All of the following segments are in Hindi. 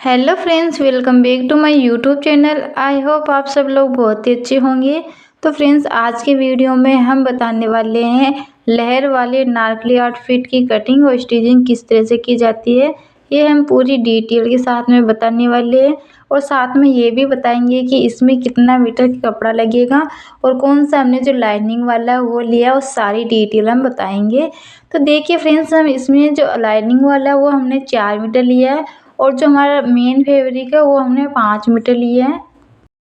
Hello friends, welcome back to my YouTube channel. I hope आप सब लोग बहुत ही अच्छे होंगे। तो फ्रेंड्स, आज के वीडियो में हम बताने वाले हैं लहर वाले नारकली आउटफिट की कटिंग और स्टिचिंग किस तरह से की जाती है। ये हम पूरी डिटेल के साथ में बताने वाले हैं और साथ में ये भी बताएंगे कि इसमें कितना मीटर का कपड़ा लगेगा और कौन सा हमने जो लाइनिंग वाला वो लिया, वो सारी डिटेल हम बताएंगे। तो देखिए फ्रेंड्स, हम इसमें जो लाइनिंग वाला वो हमने 4 मीटर लिया है और जो हमारा मेन फैब्रिक है वो हमने 5 मीटर लिया है।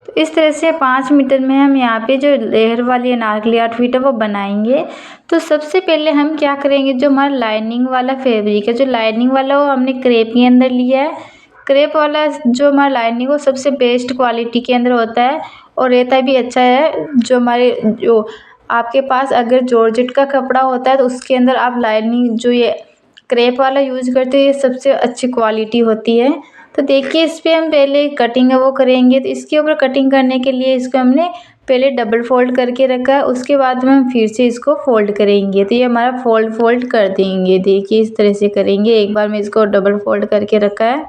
तो इस तरह से 5 मीटर में हम यहाँ पे जो लेयर वाली अनारकली आउटफिट है वो बनाएंगे। तो सबसे पहले हम क्या करेंगे, जो हमारा लाइनिंग वाला फैब्रिक है, जो लाइनिंग वाला वो हमने क्रेप के अंदर लिया है। क्रेप वाला जो हमारा लाइनिंग वो सबसे बेस्ट क्वालिटी के अंदर होता है और रहता भी अच्छा है। जो हमारे जो आपके पास अगर जॉर्जेट का कपड़ा होता है तो उसके अंदर आप लाइनिंग जो ये क्रेप वाला यूज़ करते हैं, ये सबसे अच्छी क्वालिटी होती है। तो देखिए, इस पर हम पहले कटिंग है वो करेंगे। तो इसके ऊपर कटिंग करने के लिए इसको हमने पहले डबल फोल्ड करके रखा है, उसके बाद में हम फिर से इसको फोल्ड करेंगे। तो ये हमारा फोल्ड कर देंगे। देखिए, इस तरह से करेंगे। एक बार में इसको डबल फोल्ड करके रखा है।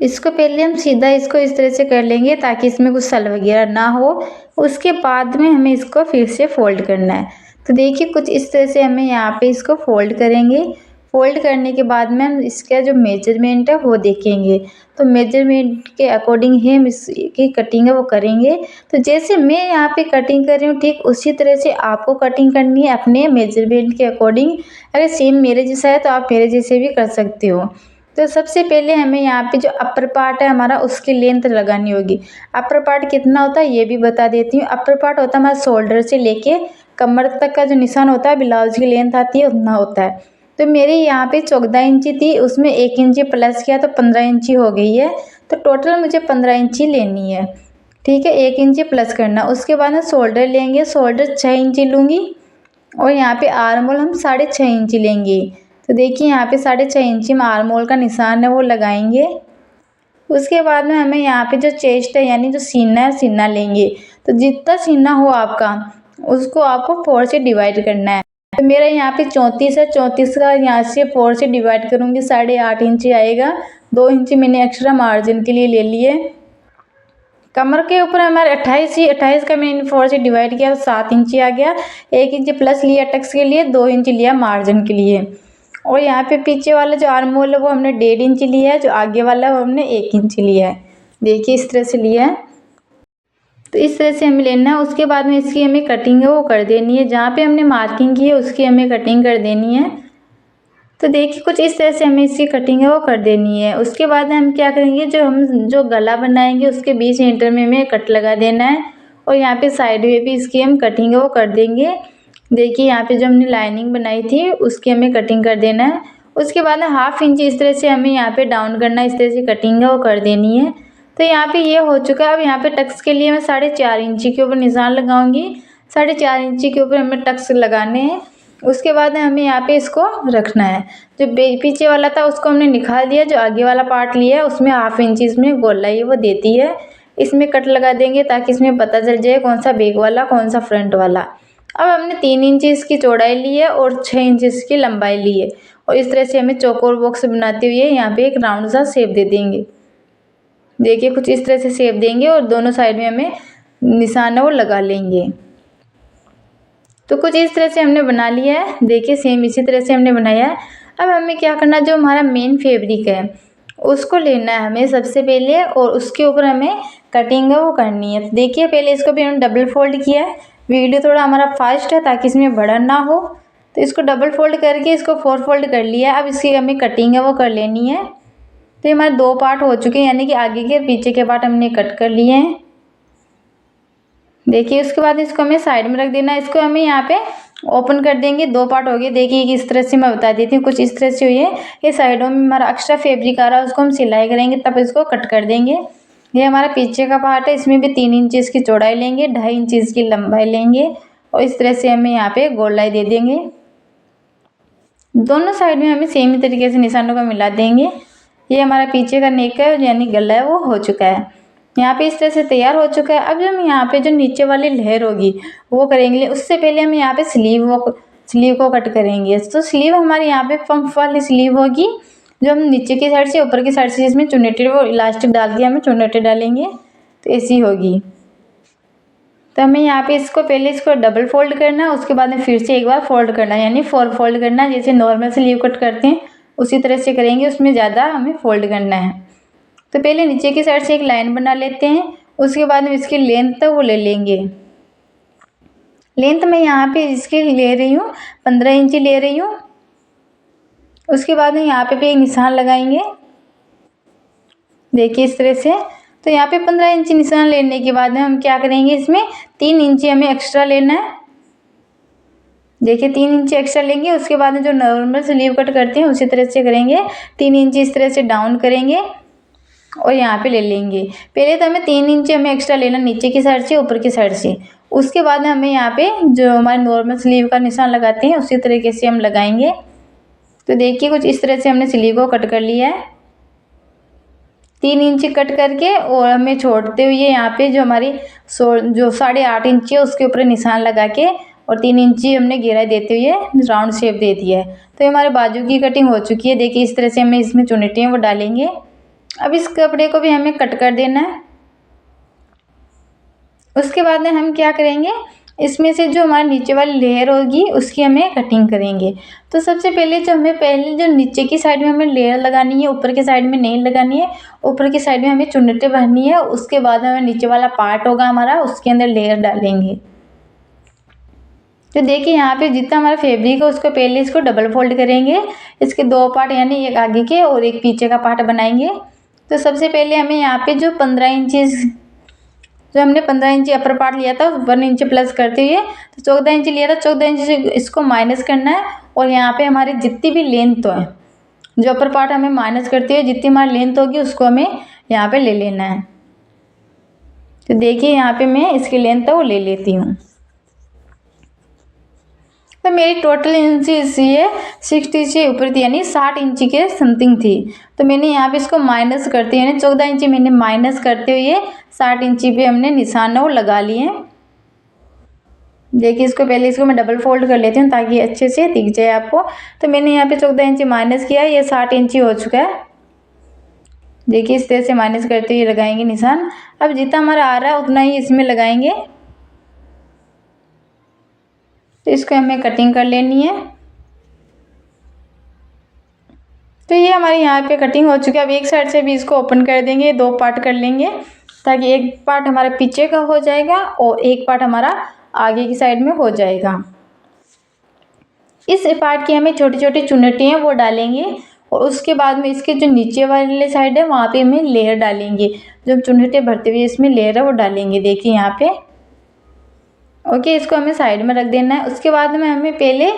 इसको पहले हम सीधा इसको इस तरह से कर लेंगे ताकि इसमें कुछ सल वगैरह ना हो। उसके बाद में हमें इसको फिर से फोल्ड करना है। तो देखिए, कुछ इस तरह से हमें यहाँ पे इसको फोल्ड करेंगे। फोल्ड करने के बाद में हम इसका जो मेजरमेंट है वो देखेंगे। तो मेजरमेंट के अकॉर्डिंग ही हम इसकी कटिंग है वो करेंगे। तो जैसे मैं यहाँ पे कटिंग कर रही हूँ, ठीक उसी तरह से आपको कटिंग करनी है अपने मेजरमेंट के अकॉर्डिंग। अगर सेम मेरे जैसा है तो आप मेरे जैसे भी कर सकते हो। तो सबसे पहले हमें यहाँ पे जो अपर पार्ट है हमारा, उसकी लेंथ लगानी होगी। अपर पार्ट कितना होता है ये भी बता देती हूँ। अपर पार्ट होता है हमारा शोल्डर से लेके कमर तक का जो निशान होता है, ब्लाउज की लेंथ आती है उतना होता है। तो मेरी यहाँ पे 14 इंची थी, उसमें 1 इंची प्लस किया तो 15 इंची हो गई है। तो टोटल मुझे 15 इंची लेनी है। ठीक है, 1 इंची प्लस करना। उसके बाद हम शोल्डर लेंगे, शोल्डर 6 इंची लूँगी और यहाँ पे आर्म होल हम 6.5 इंची लेंगे। तो देखिए, यहाँ पे 6.5 इंची में आर्म होल का निशान है वो लगाएंगे। उसके बाद में हमें यहाँ पे जो चेस्ट है यानी जो सीना है, सीना लेंगे। तो जितना सीना हो आपका उसको आपको 4 से डिवाइड करना है। तो मेरा यहाँ पे 34 है, 34 का यहाँ से 4 से डिवाइड करूँगी 8.5 इंची आएगा। 2 इंची मैंने एक्स्ट्रा मार्जिन के लिए ले लिए। कमर के ऊपर हमारे 28 ही 28 का मैंने 4 से डिवाइड किया तो 7 इंची आ गया। 1 इंची प्लस लिया टक्स के लिए, 2 इंची लिया मार्जिन के लिए। और यहाँ पे पीछे वाला जो आर्म होल है वो हमने 1.5 इंची लिया है, जो आगे वाला है वो हमने 1 इंची लिया है। देखिए, इस तरह से लिया है। तो इस तरह से हमें लेना है। उसके बाद में इसकी हमें कटिंग है वो कर देनी है। जहाँ पे हमने मार्किंग की है उसकी हमें कटिंग कर देनी है। तो देखिए, कुछ इस तरह से हमें इसकी कटिंग है वो कर देनी है। उसके बाद हम क्या करेंगे, जो गला बनाएंगे उसके 20 सेंटर में हमें कट लगा देना है और यहाँ पे साइड में भी इसकी हम कटिंग है वो कर देंगे। देखिए, यहाँ पे जो हमने लाइनिंग बनाई थी उसकी हमें कटिंग कर देना है। उसके बाद 1/2 इंच इस तरह से हमें यहाँ पे डाउन करना है, इस तरह से कटिंग है वो कर देनी है। तो यहाँ पे ये हो चुका है। अब यहाँ पे टक्स के लिए मैं 4.5 इंची के ऊपर निशान लगाऊंगी। 4.5 इंची के ऊपर हमें टक्स लगाने हैं। उसके बाद हमें यहाँ पे इसको रखना है। जो पीछे वाला था उसको हमने निकाल दिया, जो आगे वाला पार्ट लिया है उसमें 1/2 इंची इसमें गोलाई वो देती है। इसमें कट लगा देंगे ताकि इसमें पता चल जाए कौन सा बैक वाला कौन सा फ्रंट वाला। अब हमने 3 इंची इसकी चौड़ाई ली है और 6 इंची इसकी लंबाई ली है और इस तरह से हमें चौकोर बॉक्स बनाते हुए यहाँ पे एक राउंड सा शेप दे देंगे। देखिए, कुछ इस तरह से शेप देंगे और दोनों साइड में हमें निशान है वो लगा लेंगे। तो कुछ इस तरह से हमने बना लिया है। देखिए, सेम इसी तरह से हमने बनाया है। अब हमें क्या करना है, जो हमारा मेन फैब्रिक है उसको लेना है हमें सबसे पहले और उसके ऊपर हमें कटिंग है वो करनी है। तो देखिए, पहले इसको भी हमने डबल फोल्ड किया है। वीडियो थोड़ा हमारा फास्ट है ताकि इसमें बड़ा ना हो। तो इसको डबल फोल्ड करके इसको 4 फोल्ड कर लिया। अब इसकी हमें कटिंग है वो कर लेनी है। तो ये हमारे 2 पार्ट हो चुके हैं, यानी कि आगे के पीछे के पार्ट हमने कट कर लिए हैं। देखिए, उसके बाद इसको हमें साइड में रख देना है। इसको हमें यहाँ पे ओपन कर देंगे। 2 पार्ट हो गए। देखिए, इस तरह से मैं बता देती हूँ, कुछ इस तरह से हुई है। ये साइडों में हमारा एक्स्ट्रा फैब्रिक आ रहा है, उसको हम सिलाई करेंगे तब इसको कट कर देंगे। ये हमारा पीछे का पार्ट है, इसमें भी 3 इंच इसकी चौड़ाई लेंगे, 2.5 इंच इसकी लंबाई लेंगे और इस तरह से हमें यहाँ पे गोलाई दे देंगे। दोनों साइड में हमें सेम ही तरीके से निशानों को मिला देंगे। ये हमारा पीछे का नेक है यानी गला है वो हो चुका है। यहाँ पे इस तरह से तैयार हो चुका है। अब हम यहाँ पे जो नीचे वाली लेयर होगी वो करेंगे। उससे पहले हम यहाँ पे स्लीव को कट करेंगे। तो स्लीव हमारी यहाँ पे पंप वाली स्लीव होगी। जो हम नीचे की साइड से ऊपर की साइड से इसमें चुन्नेटी वो इलास्टिक डाल के हमें चुन्नेटी डालेंगे तो ऐसी होगी। तो हमें यहाँ पे इसको पहले इसको डबल फोल्ड करना है, उसके बाद में फिर से एक बार फोल्ड करना है, यानी 4 फोल्ड करना है। जैसे नॉर्मल स्लीव कट करते हैं उसी तरह से करेंगे, उसमें ज़्यादा हमें फोल्ड करना है। तो पहले नीचे की साइड से एक लाइन बना लेते हैं, उसके बाद में इसकी लेंथ तो वो ले लेंगे। लेंथ मैं यहाँ पे इसकी ले रही हूँ 15 इंची ले रही हूँ। उसके बाद में यहाँ पे भी एक निशान लगाएंगे, देखिए इस तरह से। तो यहाँ पे 15 इंची निशान लेने के बाद में हम क्या करेंगे, इसमें 3 इंची हमें एक्स्ट्रा लेना है। देखिए 3 इंची एक्स्ट्रा लेंगे, उसके बाद में जो नॉर्मल स्लीव कट करते हैं उसी तरह से करेंगे। 3 इंची इस तरह से डाउन करेंगे और यहाँ पे ले लेंगे। पहले तो हमें 3 इंची हमें एक्स्ट्रा लेना नीचे की साइड से ऊपर की साइड से। उसके बाद में हमें यहाँ पे जो हमारे नॉर्मल स्लीव का निशान लगाते हैं उसी तरीके से हम लगाएंगे। तो देखिए कुछ इस तरह से हमने स्लीव को कट कर लिया है 3 इंची कट करके, और हमें छोड़ते हुए यहाँ पे जो हमारी जो 8.5 इंची है उसके ऊपर निशान लगा के और 3 इंची हमने घेरा देते हुए राउंड शेप दे दिया है। तो हमारे बाजू की कटिंग हो चुकी है। देखिए इस तरह से हमें इसमें चुन्नेटियाँ वो डालेंगे। अब इस कपड़े को भी हमें कट कर देना है। उसके बाद में हम क्या करेंगे, इसमें से जो हमारे नीचे वाली लेयर होगी उसकी हमें कटिंग करेंगे। तो सबसे पहले जो नीचे की साइड में हमें लेयर लगानी है, ऊपर की साइड में नहीं लगानी है। ऊपर की साइड में हमें चुन्नटें भरनी है, उसके बाद हमें नीचे वाला पार्ट होगा हमारा उसके अंदर लेयर डालेंगे। तो देखिए यहाँ पे जितना हमारा फैब्रिक है उसको पहले इसको डबल फोल्ड करेंगे। इसके 2 पार्ट यानी एक आगे के और एक पीछे का पार्ट बनाएंगे। तो सबसे पहले हमें यहाँ पे जो 15 इंची जो हमने 15 इंची अपर पार्ट लिया था 1 इंच प्लस करते हुए तो 14 इंची लिया था, 14 इंची से इसको माइनस करना है। और यहाँ पे हमारी जितनी भी लेंथ है जो अपर पार्ट हमें माइनस करते हुए जितनी हमारी लेंथ होगी उसको हमें यहाँ पे ले लेना है। तो देखिए यहाँ पे मैं इसकी लेंथ है वो ले लेती हूँ। तो मेरी टोटल इंची ये 60 से ऊपर थी, यानी 60 इंची के समथिंग थी। तो मैंने यहाँ पे इसको माइनस करते यानी 14 इंची मैंने माइनस करते हुए 60 इंची पे हमने निशान वो लगा लिए। देखिए इसको पहले इसको मैं डबल फोल्ड कर लेती हूँ ताकि अच्छे से दिख जाए आपको। तो मैंने यहाँ पे 14 इंची माइनस किया, ये 60 इंची हो चुका है। देखिए इस तरह से माइनस करते हुए लगाएंगे निशान। अब जितना हमारा आ रहा है उतना ही इसमें लगाएंगे। तो इसको हमें कटिंग कर लेनी है। तो ये हमारी यहाँ पे कटिंग हो चुकी है। अब एक साइड से भी इसको ओपन कर देंगे, 2 पार्ट कर लेंगे ताकि एक पार्ट हमारा पीछे का हो जाएगा और एक पार्ट हमारा आगे की साइड में हो जाएगा। इस पार्ट की हमें छोटी छोटी चुन्नटियाँ वो डालेंगे और उसके बाद में इसके जो नीचे वाले साइड है वहाँ पे हमें लेयर डालेंगे। जो चुन्नटियाँ भरते हुए इसमें लेयर है वो डालेंगे। देखिए यहाँ पे ओके, इसको हमें साइड में रख देना है। उसके बाद में हमें पहले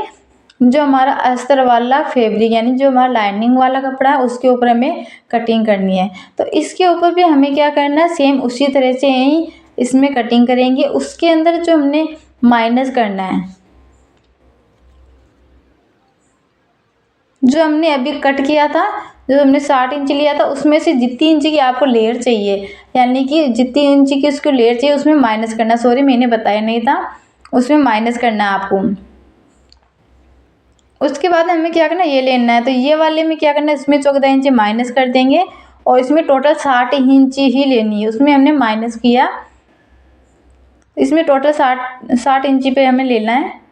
जो हमारा अस्तर वाला फैब्रिक यानी जो हमारा लाइनिंग वाला कपड़ा है उसके ऊपर हमें कटिंग करनी है। तो इसके ऊपर भी हमें क्या करना है, सेम उसी तरह से ही इसमें कटिंग करेंगे। उसके अंदर जो हमने माइनस करना है, जो हमने अभी कट किया था, जो हमने 60 इंच लिया था उसमें से जितनी इंच की आपको लेयर चाहिए यानी कि जितनी इंच की उसको लेयर चाहिए उसमें माइनस करना। सॉरी मैंने बताया नहीं था, उसमें माइनस करना है आपको। उसके बाद हमें क्या करना है, ये लेना है। तो ये वाले में क्या करना है, इसमें 14 इंच माइनस कर देंगे और इसमें टोटल 60 इंच ही लेनी है। उसमें हमने माइनस किया, इसमें टोटल 60 इंची पे हमें लेना है।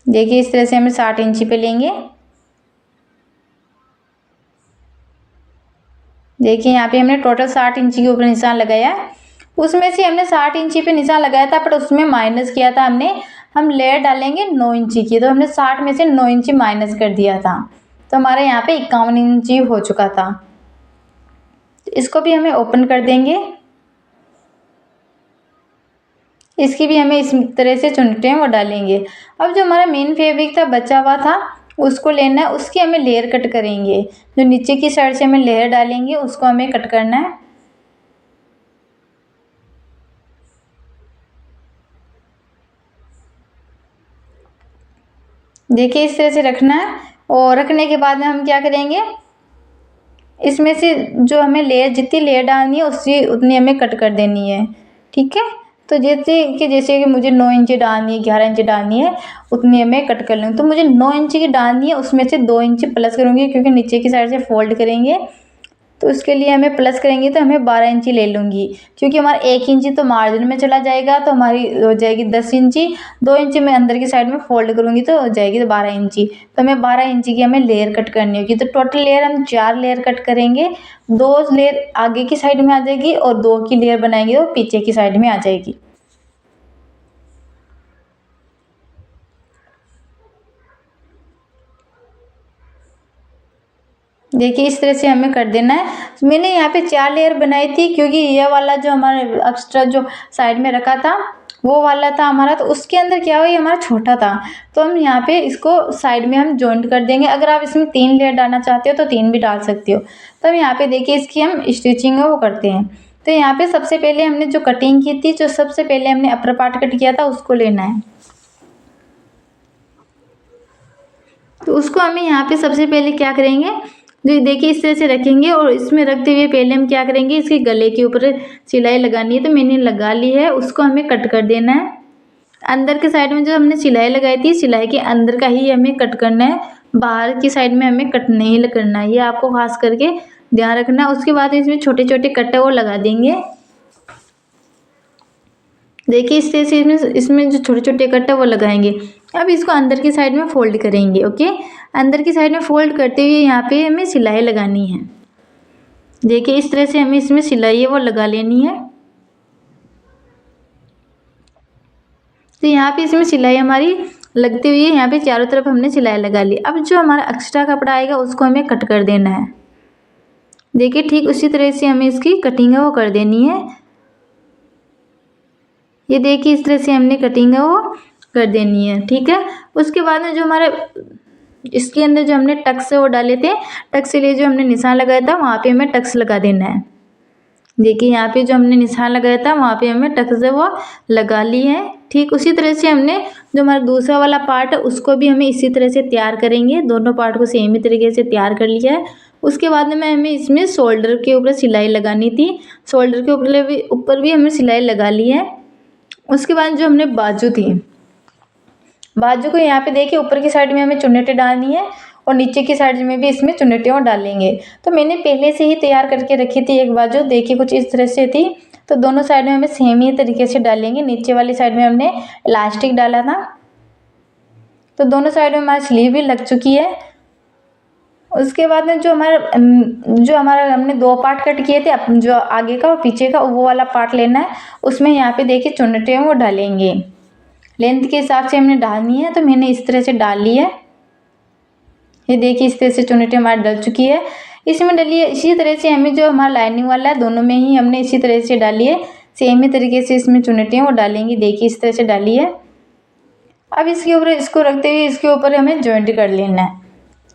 देखिए इस तरह से हमें 60 इंची पे लेंगे। देखिए यहाँ पे हमने टोटल 60 इंची के ऊपर निशान लगाया है। उसमें से हमने 60 इंची पे निशान लगाया था पर उसमें माइनस किया था हमने। हम लेयर डालेंगे 9 इंची की, तो हमने 60 में से 9 इंची माइनस कर दिया था। तो हमारे यहाँ पे 51 इंची हो चुका था। इसको भी हमें ओपन कर देंगे। इसकी भी हमें इस तरह से चुन्नटें वो डालेंगे। अब जो हमारा मेन फैब्रिक था बचा हुआ था उसको लेना है, उसकी हमें लेयर कट करेंगे। जो नीचे की साइड से हमें लेयर डालेंगे उसको हमें कट करना है। देखिए इस तरह से रखना है और रखने के बाद में हम क्या करेंगे, इसमें से जो हमें लेयर जितनी लेयर डालनी है उसकी उतनी हमें कट कर देनी है। ठीक है, तो जैसे कि मुझे 9 इंची डालनी है, 11 इंची डालनी है, उतनी मैं कट कर लूँगी। तो मुझे 9 इंची की डालनी है, उसमें से 2 इंची प्लस करूँगी क्योंकि नीचे की साइड से फोल्ड करेंगे तो उसके लिए हमें प्लस करेंगे तो हमें 12 इंची ले लूँगी, क्योंकि हमारा 1 इंची तो मार्जिन में चला जाएगा तो हमारी हो जाएगी 10 इंची। 2 इंची मैं अंदर की साइड में फोल्ड करूँगी तो हो जाएगी 12 इंची। तो हमें 12 इंची की हमें लेयर कट करनी होगी। तो टोटल लेयर हम 4 लेयर कट करेंगे। 2 लेयर आगे की साइड में आ जाएगी और 2 की लेयर बनाएंगे वो पीछे की साइड में आ जाएगी। देखिए इस तरह से हमें कर देना है। मैंने यहाँ पे 4 लेयर बनाई थी क्योंकि ये वाला जो हमारे एक्स्ट्रा जो साइड में रखा था वो वाला था हमारा, तो उसके अंदर क्या हुआ ये हमारा छोटा था, तो हम यहाँ पे इसको साइड में हम जॉइंट कर देंगे। अगर आप इसमें 3 लेयर डालना चाहते हो तो 3 भी डाल सकते हो। तो हम यहाँ पे देखिए इसकी हम स्टिचिंग है वो करते हैं। तो यहाँ पे सबसे पहले हमने जो कटिंग की थी, जो सबसे पहले हमने अपर पार्ट कट किया था उसको लेना है। तो उसको हमें यहाँ पे सबसे पहले क्या करेंगे, जो देखिए इस तरह से रखेंगे और इसमें रखते हुए पहले हम क्या करेंगे, इसके गले के ऊपर सिलाई लगानी है। तो मैंने लगा ली है, उसको हमें कट कर देना है। अंदर के साइड में जो हमने सिलाई लगाई थी, सिलाई के अंदर का ही हमें कट करना है, बाहर की साइड में हमें कट नहीं करना है, ये आपको खास करके ध्यान रखना है। उसके बाद इसमें छोटे छोटे कट है वो लगा देंगे। देखिए इस तरह से इसमें जो छोटे छोटे कट है वो लगाएंगे। अब इसको अंदर की साइड में फोल्ड करेंगे। ओके, अंदर की साइड में फोल्ड करते हुए यहाँ पे हमें सिलाई लगानी है। देखिए इस तरह से हमें इसमें सिलाई है वो लगा लेनी है। तो यहाँ पे इसमें सिलाई हमारी लगते हुए यहाँ पे चारों तरफ हमने सिलाई लगा ली। अब जो हमारा एक्स्ट्रा कपड़ा आएगा उसको हमें कट कर देना है। देखिए ठीक उसी तरह से हमें इसकी कटिंग है वो कर देनी है। ये देखिए इस तरह से हमने कटिंग है वो कर देनी है। ठीक है, उसके बाद में जो हमारे इसके अंदर जो हमने टक्स है वो डाले थे, टक्स के लिए जो हमने निशान लगाया था वहाँ पे हमें टक्स लगा देना है। देखिए यहाँ पे जो हमने निशान लगाया था वहाँ पे हमें टक्स है वो लगा ली है। ठीक उसी तरह से हमने जो हमारा दूसरा वाला पार्ट है उसको भी हमें इसी तरह से तैयार करेंगे। दोनों पार्ट को सेम ही तरीके से तैयार कर लिया है। उसके बाद में हमें इसमें शोल्डर के ऊपर सिलाई लगानी थी, शोल्डर के ऊपर भी हमें सिलाई लगा ली है। उसके बाद जो हमने बाजू थी, बाजू को यहाँ पे देखिए ऊपर की साइड में हमें चुन्नटें डालनी है और नीचे की साइड में भी इसमें चुन्नटें और डालेंगे। तो मैंने पहले से ही तैयार करके रखी थी एक बाजू, देखिए कुछ इस तरह से थी। तो दोनों साइड में हमें सेम ही तरीके से डालेंगे। नीचे वाली साइड में हमने इलास्टिक डाला था, तो दोनों साइड में हमारी स्लीव भी लग चुकी है। उसके बाद में जो हमारा हमने 2 पार्ट कट किए थे, जो आगे का और पीछे का, वो वाला पार्ट लेना है। उसमें यहाँ पे देखिए चुन्नटें वो डालेंगे, लेंथ के हिसाब से हमने डालनी है। तो मैंने इस तरह से डाल ली है। ये देखिए इस तरह से चुन्नटें हमारी डल चुकी है, इसमें डली है। इसी तरह से हमें जो हमारा लाइनिंग वाला है दोनों में ही हमने इसी तरह से डाली है। सेम ही तरीके से इसमें चुन्नटें वो डालेंगे। देखिए इस तरह से डाली है। अब इसके ऊपर इसको रखते हुए इसके ऊपर हमें जॉइंट कर लेना है।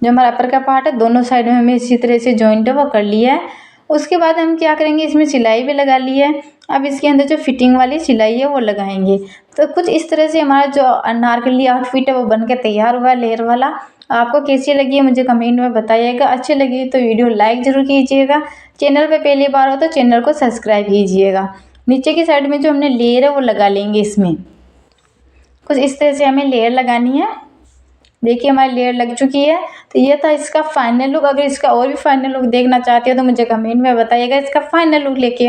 जो हमारा अपर का पार्ट है दोनों साइड में हमें इसी तरह से जॉइंट है वो कर लिया है। उसके बाद हम क्या करेंगे, इसमें सिलाई भी लगा ली है। अब इसके अंदर जो फिटिंग वाली सिलाई है वो लगाएंगे। तो कुछ इस तरह से हमारा जो अनारकली आउटफिट है वो बन के तैयार हुआ लेयर वाला। आपको कैसी लगी है मुझे कमेंट में बताइएगा। अच्छी लगी तो वीडियो लाइक ज़रूर कीजिएगा। चैनल पे पहली बार हो तो चैनल को सब्सक्राइब कीजिएगा। नीचे की साइड में जो हमने लेयर है वो लगा लेंगे। इसमें कुछ इस तरह से हमें लेयर लगानी है। देखिए हमारी लेयर लग चुकी है। तो ये था इसका फाइनल लुक। अगर इसका और भी फाइनल लुक देखना चाहते हो तो मुझे कमेंट में बताइएगा। इसका फाइनल लुक लेके